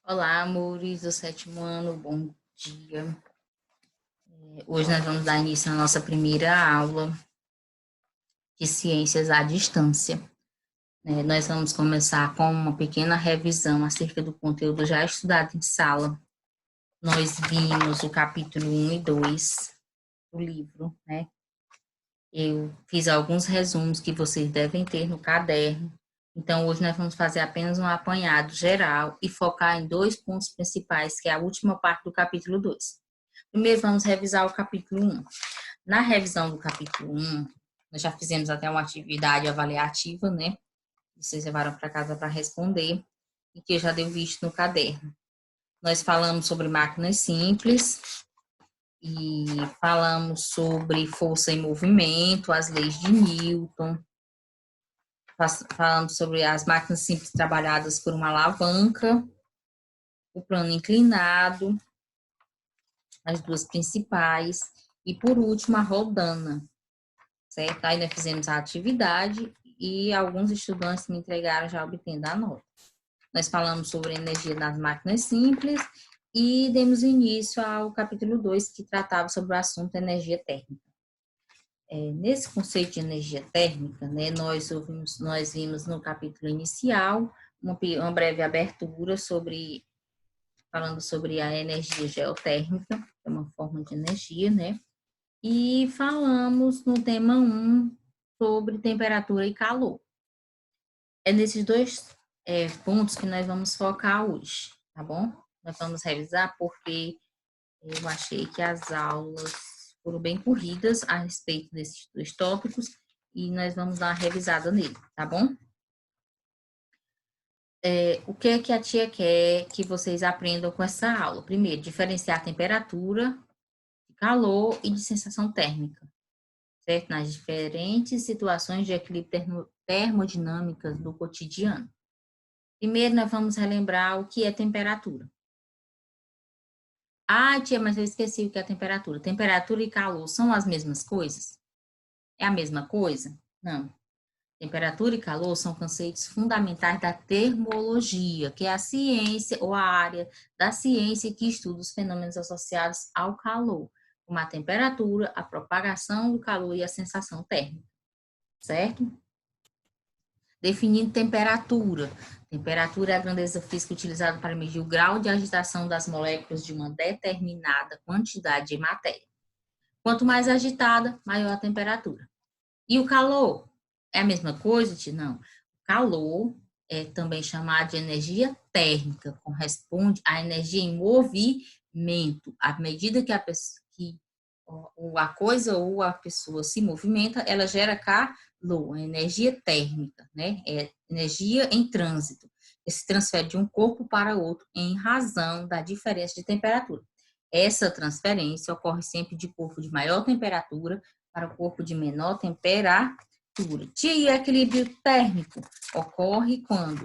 Olá, amores do sétimo ano, bom dia. Hoje nós vamos dar início à nossa primeira aula de ciências à distância. Nós vamos começar com uma pequena revisão acerca do conteúdo já estudado em sala. Nós vimos o capítulo 1 e 2 do livro, né? Eu fiz alguns resumos que vocês devem ter no caderno. Então, hoje nós vamos fazer apenas um apanhado geral e focar em dois pontos principais, que é a última parte do capítulo 2. Primeiro, vamos revisar o capítulo 1. Na revisão do capítulo 1, nós já fizemos até uma atividade avaliativa, né? Vocês levaram para casa para responder, e que eu já dei visto no caderno. Nós falamos sobre máquinas simples, e falamos sobre força em movimento, as leis de Newton, falamos sobre as máquinas simples trabalhadas por uma alavanca, o plano inclinado, as duas principais, e por último a rodana, certo? Aí nós fizemos a atividade e alguns estudantes me entregaram já obtendo a nota. Nós falamos sobre a energia das máquinas simples e demos início ao capítulo 2, que tratava sobre o assunto energia térmica. Nesse conceito de energia térmica, né, nós vimos no capítulo inicial uma breve abertura falando sobre a energia geotérmica, que é uma forma de energia, né? E falamos no tema 1 sobre temperatura e calor. É nesses dois pontos que nós vamos focar hoje, tá bom? Nós vamos revisar porque eu achei que as aulas foram bem corridas a respeito desses dois tópicos e nós vamos dar uma revisada nele, tá bom? O que é que a tia quer que vocês aprendam com essa aula? Primeiro, diferenciar a temperatura, de calor e de sensação térmica, certo? Nas diferentes situações de equilíbrio termodinâmicas do cotidiano. Primeiro, nós vamos relembrar o que é temperatura. Ah, tia, mas eu esqueci o que é temperatura. Temperatura e calor são as mesmas coisas? É a mesma coisa? Não. Temperatura e calor são conceitos fundamentais da termologia, que é a ciência ou a área da ciência que estuda os fenômenos associados ao calor, como a temperatura, a propagação do calor e a sensação térmica, certo? Definindo temperatura. Temperatura é a grandeza física utilizada para medir o grau de agitação das moléculas de uma determinada quantidade de matéria. Quanto mais agitada, maior a temperatura. E o calor? É a mesma coisa, Ti? Não. O calor é também chamado de energia térmica, corresponde à energia em movimento. À medida que a coisa ou a pessoa se movimenta, ela gera calor, energia térmica, né? É energia em trânsito, que se transfere de um corpo para outro em razão da diferença de temperatura. Essa transferência ocorre sempre de corpo de maior temperatura para o corpo de menor temperatura. E o equilíbrio térmico ocorre quando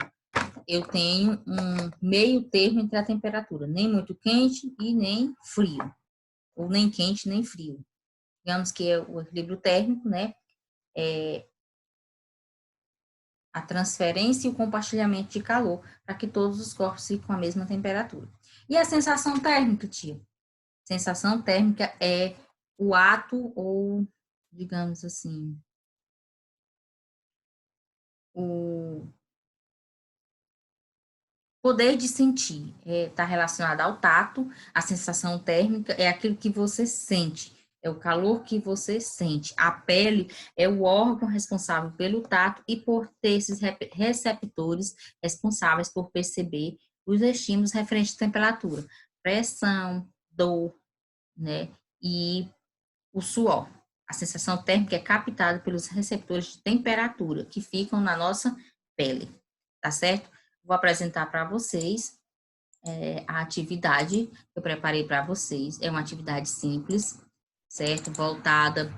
eu tenho um meio termo entre a temperatura, nem muito quente e nem frio, ou nem quente nem frio. Digamos que é o equilíbrio térmico, né? É a transferência e o compartilhamento de calor para que todos os corpos fiquem com a mesma temperatura. E a sensação térmica, tia? Sensação térmica é o ato ou, digamos assim, o poder de sentir. Está relacionado ao tato, a sensação térmica é aquilo que você sente, é o calor que você sente. A pele é o órgão responsável pelo tato e por ter esses receptores responsáveis por perceber os estímulos referentes à temperatura, pressão, dor, né? E o suor. A sensação térmica é captada pelos receptores de temperatura que ficam na nossa pele, tá certo? Vou apresentar para vocês a atividade que eu preparei para vocês. É uma atividade simples, certo? Voltada,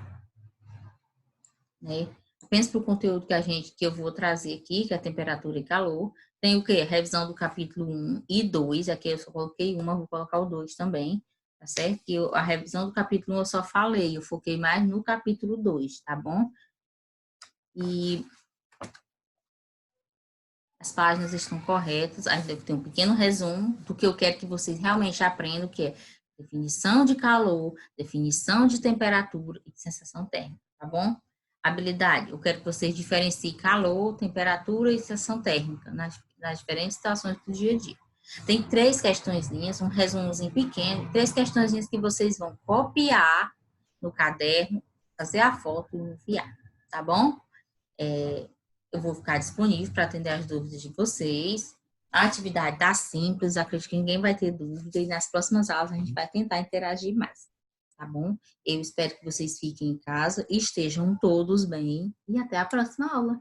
né? Apenas para o conteúdo que eu vou trazer aqui, que é temperatura e calor. Tem o quê? Revisão do capítulo 1 e 2. Aqui eu só coloquei uma, vou colocar o 2 também, tá certo? Que a revisão do capítulo 1 eu só falei, eu foquei mais no capítulo 2, tá bom? E As páginas estão corretas, ainda tem um pequeno resumo do que eu quero que vocês realmente aprendam, que é definição de calor, definição de temperatura e de sensação térmica, tá bom? Habilidade, eu quero que vocês diferenciem calor, temperatura e sensação térmica nas diferentes situações do dia a dia. Tem 3 questõezinhas, um resumozinho pequeno, 3 questõezinhas que vocês vão copiar no caderno, fazer a foto e enviar, tá bom? Eu vou ficar disponível para atender as dúvidas de vocês. A atividade tá simples, acredito que ninguém vai ter dúvida e nas próximas aulas a gente vai tentar interagir mais, tá bom? Eu espero que vocês fiquem em casa, estejam todos bem e até a próxima aula.